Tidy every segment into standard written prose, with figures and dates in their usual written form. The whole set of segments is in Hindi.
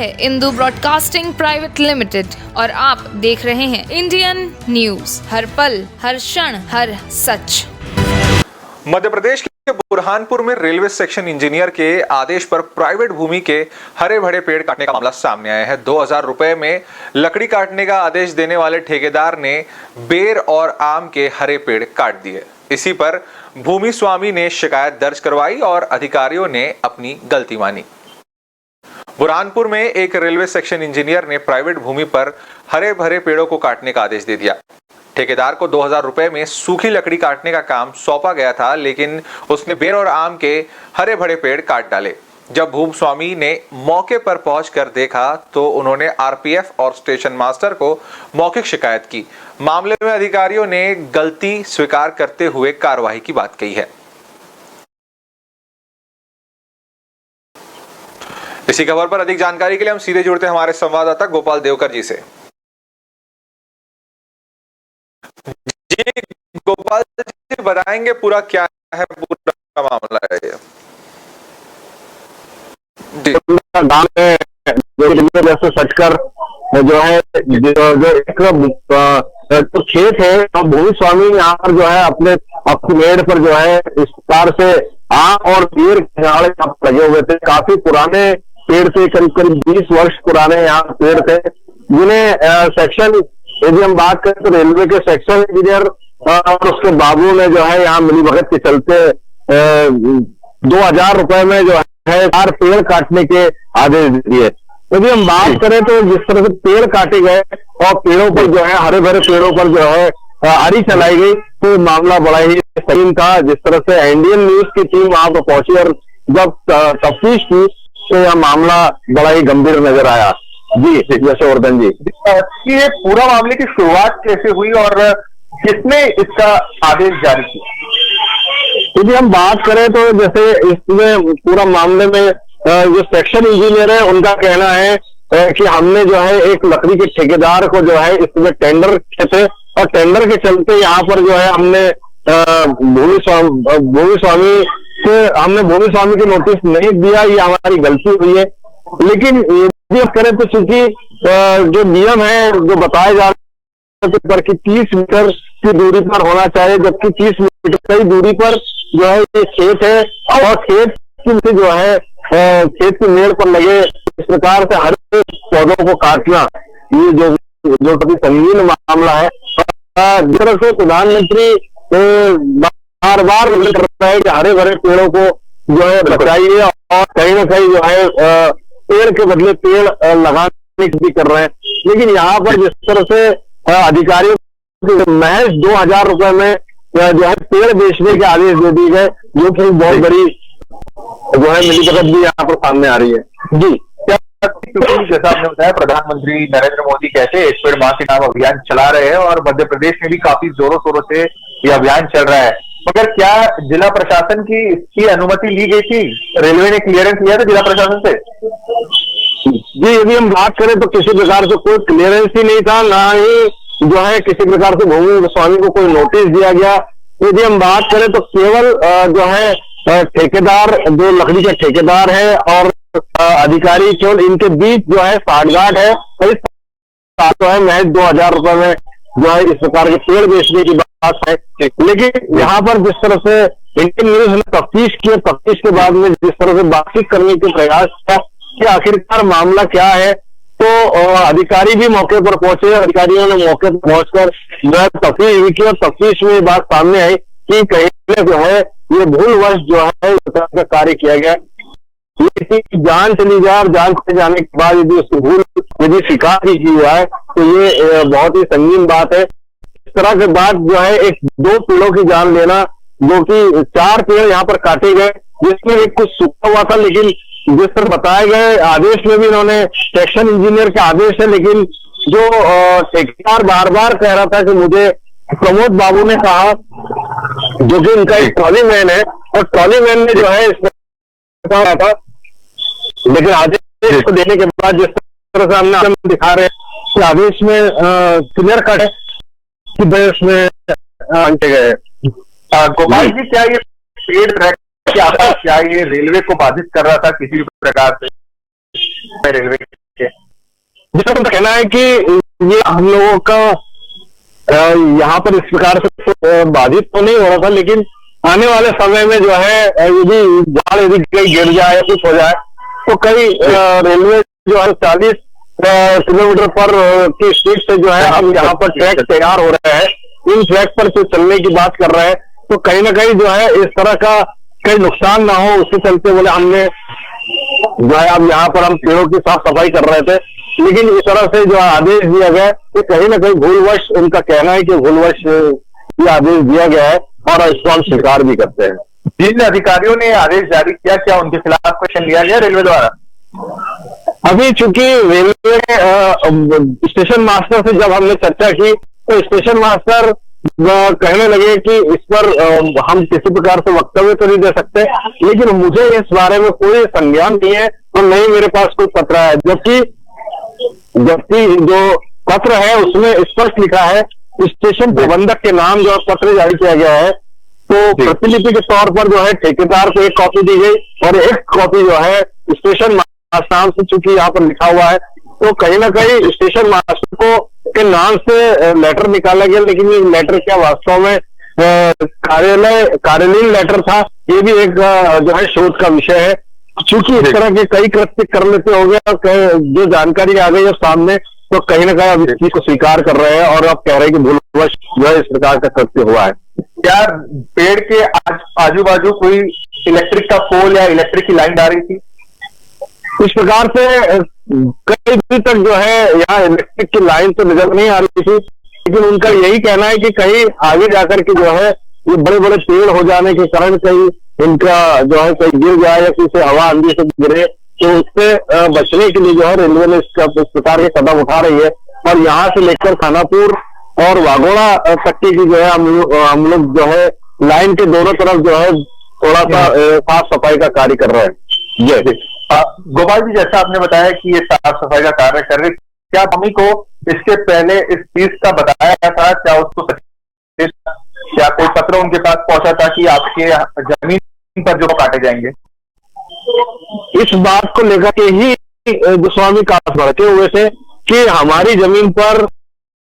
है इंदू ब्रॉडकास्टिंग प्राइवेट लिमिटेड और आप देख रहे हैं इंडियन न्यूज, हर पल, हर क्षण, हर सच। मध्य प्रदेश के बुरहानपुर में रेलवे सेक्शन इंजीनियर के आदेश पर प्राइवेट भूमि के हरे भरे पेड़ काटने का मामला सामने आया है। 2000 रुपए में लकड़ी काटने का आदेश देने वाले ठेकेदार ने बेर और आम के हरे पेड़ काट दिए। इसी पर भूमि स्वामी ने शिकायत दर्ज करवाई और अधिकारियों ने अपनी गलती मानी। बुरहानपुर में एक रेलवे सेक्शन इंजीनियर ने प्राइवेट भूमि पर हरे भरे पेड़ों को काटने का आदेश दे दिया। ठेकेदार को 2000 रुपए में सूखी लकड़ी काटने का काम सौंपा गया था, लेकिन उसने बेर और आम के हरे भरे पेड़ काट डाले। जब भूमि स्वामी ने मौके पर पहुंचकर देखा तो उन्होंने आरपीएफ और स्टेशन मास्टर को मौखिक शिकायत की। मामले में अधिकारियों ने गलती स्वीकार करते हुए कार्रवाई की बात कही है। इसी खबर पर अधिक जानकारी के लिए हम सीधे जुड़ते हैं हमारे संवाददाता गोपाल देवकर जी से। जी गोपाल जी, बताएंगे पूरा क्या है, पूरा मामला है ये? जैसे सटकर जो है जो एक तो खेत है, तो भूमि स्वामी यहाँ पर जो है अपने मेड़ पर जो है इस प्रकार से आम और पेड़ लगे हुए थे। काफी पुराने पेड़ थे, करीब 20 वर्ष पुराने यहाँ पेड़ थे, जिन्हें सेक्शन, यदि हम बात करें तो रेलवे के सेक्शन इंजीनियर और उसके बाबू ने जो है यहाँ मिलीभगत के चलते 2000 रुपए में जो है 4 पेड़ काटने के आदेश दिए। यदि हम बात करें तो जिस तरह से पेड़ काटे गए और पेड़ों पर जो है हरे भरे पेड़ों पर जो है आरी चलाई गई, तो मामला बड़ा ही संगीन था। जिस तरह से इंडियन न्यूज की टीम वहां पर पहुंची और जब तफ्तीश की तो यह मामला बड़ा ही गंभीर नजर आया। जी यशवर्धन जी, ये पूरा मामले की शुरुआत कैसे हुई और किसने इसका आदेश जारी किया? यदि हम बात करें तो जैसे इसमें पूरा मामले में जो सेक्शन इंजीनियर है उनका कहना है कि हमने जो है एक लकड़ी के ठेकेदार को जो है इसमें टेंडर थे और टेंडर के चलते यहाँ पर जो है हमने भूमि स्वामी की नोटिस नहीं दिया। ये हमारी गलती हुई है। लेकिन यदि करें तो चूंकि जो नियम है जो बताया जा रहा है पर कि 30 मीटर की दूरी पर होना चाहिए, जबकि 30 मीटर की दूरी पर जो है ये खेत है और खेत की जो है खेत की मेड़ पर लगे इस प्रकार से हर पौधों को काटना, ये जो काफी संगीन मामला है। जिस तरह से प्रधानमंत्री बार बार कर रहा है कि हरे भरे पेड़ों को जो है बचाइए और कहीं ना कहीं जो है पेड़ के बदले पेड़ लगाने की भी कर रहे हैं, लेकिन यहाँ पर जिस तरह से अधिकारियों महज 2000 रुपए में जो है पेड़ बेचने के आदेश दे दिए गए, जो कि बहुत बड़ी जो है मिलीभगत भी यहाँ पर सामने आ रही है। जी, जैसा आपने बताया, प्रधानमंत्री नरेंद्र मोदी कहते हैं एक पेड़ मां के नाम अभियान चला रहे हैं और मध्य प्रदेश में भी काफी जोरों शोरों से ये अभियान चल रहा है, मगर क्या जिला प्रशासन की इसकी अनुमति ली गई थी? रेलवे ने क्लियरेंस लिया था जिला प्रशासन से? जी, यदि हम बात करें तो किसी प्रकार से कोई क्लियरेंस ही नहीं था, ना ही जो है किसी प्रकार से भूमि स्वामी को कोई नोटिस दिया गया। यदि हम बात करें तो केवल जो है ठेकेदार, जो लकड़ी के ठेकेदार है और अधिकारी, केवल इनके बीच जो है साठगांठ है। जो है महज 2000 रुपए में जो है इस प्रकार के पेड़ बेचने की बात है। लेकिन यहाँ पर जिस तरह से इंडियन न्यूज ने तफ्तीश की, तफ्तीश के बाद में जिस तरह से बातचीत करने के प्रयास किया कि आखिरकार मामला क्या है, तो अधिकारी भी मौके पर पहुंचे। अधिकारियों ने मौके पर पहुंचकर जो है तफ्तीश की और तफ्तीश में बात सामने आई कि कहीं जो है ये भूलवश जो है का कार्य किया गया। यदि जान चली जाए और जान चले जाने के बाद यदि उसकी भूल यदि स्वीकार की जाए तो ये बहुत ही संगीन बात है। इस तरह के बाद जो है एक 2 पेड़ों की जान लेना, जो कि 4 पेड़ यहाँ पर काटे गए, जिसमें एक कुछ सूखा हुआ था, लेकिन जिस तरह बताए गए आदेश में भी इन्होंने सेक्शन इंजीनियर के आदेश है, लेकिन जो ठेकेदार बार बार कह रहा था कि मुझे प्रमोद बाबू ने कहा, जो कि उनका एक ट्रॉली मैन है, और ट्रॉली मैन ने जो है कहा था, लेकिन आदेश को देने के बाद जिस तरह से हमने दिखा रहे हैं कि आदेश में क्लियर कट है कि देश में अंटे गए। गोपाल जी, क्या ये पेड़ ट्रैक क्या ये रेलवे को बाधित कर रहा था किसी भी प्रकार से? रेलवे के? जिसका उनका कहना है कि ये हम लोगों का यहाँ पर इस प्रकार से बाधित तो नहीं हो रहा था, लेकिन आने वाले समय में जो है यदि झाड़ यदि कहीं गिर जाए कुछ हो जाए तो कई रेलवे जो है 40 किलोमीटर पर की स्पीड से जो है हम यहाँ पर ट्रैक तैयार हो रहे हैं, इन ट्रैक पर जो चलने की बात कर रहे हैं, तो कहीं ना कहीं जो है इस तरह का कहीं नुकसान ना हो उसके चलते बोले हमने जो है अब यहाँ पर हम पेड़ों की साफ सफाई कर रहे थे, लेकिन इस तरह से जो आदेश दिया गया है कहीं ना कहीं भूलवश, उनका कहना है कि भूलवश ये आदेश दिया गया है और इसको हम स्वीकार भी करते हैं। जिन अधिकारियों ने आदेश जारी किया, क्या उनके खिलाफ एक्शन लिया गया रेलवे द्वारा? अभी चूंकि रेलवे स्टेशन मास्टर से जब हमने चर्चा की तो स्टेशन मास्टर कहने लगे कि इस पर हम किसी प्रकार से वक्तव्य तो नहीं दे सकते, लेकिन मुझे इस बारे में कोई संज्ञान नहीं है और नहीं मेरे पास कोई पत्र है, जबकि जो पत्र है उसमें स्पष्ट लिखा है स्टेशन प्रबंधक के नाम जो पत्र जारी किया गया है, तो प्रतिलिपि के तौर पर जो है ठेकेदार को एक कॉपी दी गई और एक कॉपी जो है स्टेशन मास्टर नाम से चूंकि यहाँ पर लिखा हुआ है, तो कहीं ना कहीं स्टेशन मास्टर को के नाम से लेटर निकाला गया, लेकिन ये लेटर क्या वास्तव में कार्यालयीन लेटर था, ये भी एक जो है शोध का विषय है। चूंकि इस तरह के कई कृत्य कर लेते हो गया, जो जानकारी आ गई है सामने, तो कहीं ना कहीं अब इस चीज को स्वीकार कर रहे हैं और अब कह रहे हैं कि भूलवश जो है इस प्रकार का कृत्य हुआ है। क्या पेड़ के आजू बाजू कोई इलेक्ट्रिक का पोल या इलेक्ट्रिक की लाइन आ रही थी? इस प्रकार से कई दूर तक जो है यहाँ इलेक्ट्रिक की लाइन तो नजर नहीं आ रही थी, लेकिन उनका यही कहना है कि कहीं आगे जाकर के जो है ये बड़े बड़े पेड़ हो जाने के कारण कहीं इनका जो है कहीं गिर जाए या किसी हवा आंधी से गिरे, तो उससे बचने के लिए जो है रेलवे ने इस प्रकार के कदम उठा रही है और यहाँ से लेकर खानापुर और वाघोड़ा तक की जो है हम लोग जो है लाइन के दोनों तरफ जो है थोड़ा सा साफ सफाई का कार्य कर रहे हैं। जय गोपाल जी, जैसा आपने बताया कि ये साफ सफाई का कार्य कर रहे, क्या भूमि को इसके पहले इस चीज का बताया गया था? क्या उसको क्या कोई पत्र उनके पास पहुंचा था कि आपके जमीन पर जो काटे जाएंगे? इस बात को लेकर के ही गोस्वामी कास भड़के हुए थे कि हमारी जमीन पर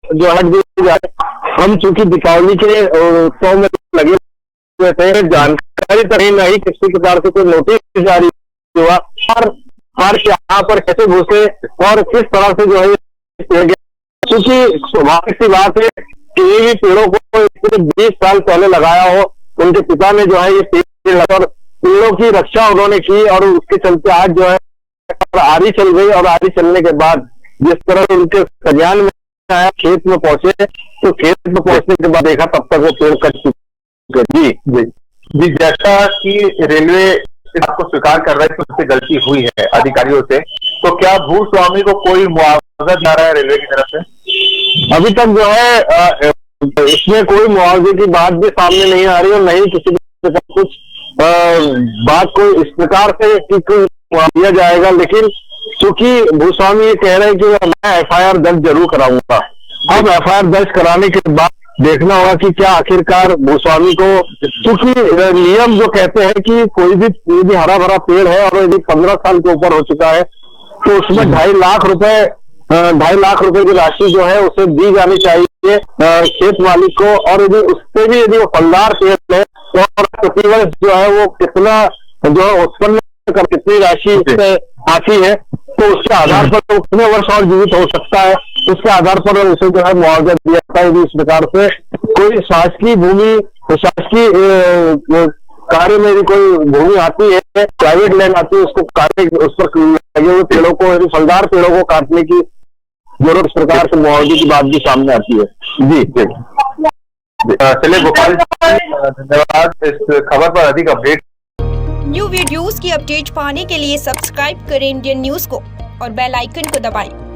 जो हट दी जाए। हम चूंकि दीपावली के उत्सव में लगे हुए थे, जानकारी तो नहीं किसी प्रकार से कोई नोटिस जारी हुआ और यहाँ पर कैसे घुसे और किस तरह से जो है, क्योंकि स्वाभाविक सी बात है कि ये भी पेड़ों को 20 साल पहले लगाया हो, उनके पिता ने जो है ये पेड़ लगा और पेड़ों की रक्षा उन्होंने की और उसके चलते आज जो है आरी चल गई और आरी चलने के बाद जिस तरह उनके कल्याण में आया, खेत में पहुंचे, तो खेत में पहुंचने के बाद देखा तब तक वो पेड़ कट चुके। जी जी जी, जैसा कि रेलवे आपको स्वीकार कर रहा है कि उससे गलती हुई है अधिकारियों से, तो क्या भूस्वामी को कोई मुआवजा दिया रहा है रेलवे की तरफ से? अभी तक जो है इसमें कोई मुआवजे की बात भी सामने नहीं आ रही और नहीं किसी कुछ बात को इस प्रकार से दिया जाएगा, लेकिन चूंकि भूस्वामी ये कह रहे हैं कि मैं FIR दर्ज जरूर कराऊंगा। अब FIR दर्ज कराने के बाद देखना होगा कि क्या आखिरकार भूस्वामी को, चूंकि नियम जो कहते हैं कि कोई भी यदि हरा भरा पेड़ है और यदि 15 साल के ऊपर हो चुका है तो उसमें 2.5 लाख रुपए की राशि जो है उसे दी जानी चाहिए खेत मालिक को, और यदि उससे भी यदि वो फलदार पेड़ है तो प्रतिवर्ष जो है वो कितना जो है उत्पन्न कर कितनी राशि उससे आती है, तो उसके आधार पर वो कितने वर्ष और जीवित हो सकता है, उसके आधार पर उसे जो है मुआवजा दिया जाता है। यदि इस प्रकार से कोई शासकीय भूमि, शासकीय कार्य में यदि कोई भूमि आती है, प्राइवेट लैंड आती है, उसको काटने, उस पर लगे हुए पेड़ों को, यदि फलदार पेड़ों को काटने की जरूरत, इस प्रकार से मुआवजे की बात भी सामने आती है। जी चलिए गोपाल, धन्यवाद इस खबर पर अधिक अपडेट। न्यू वीडियोस की अपडेट पाने के लिए सब्सक्राइब करें इंडियन न्यूज को और बेल आइकन को दबाएं।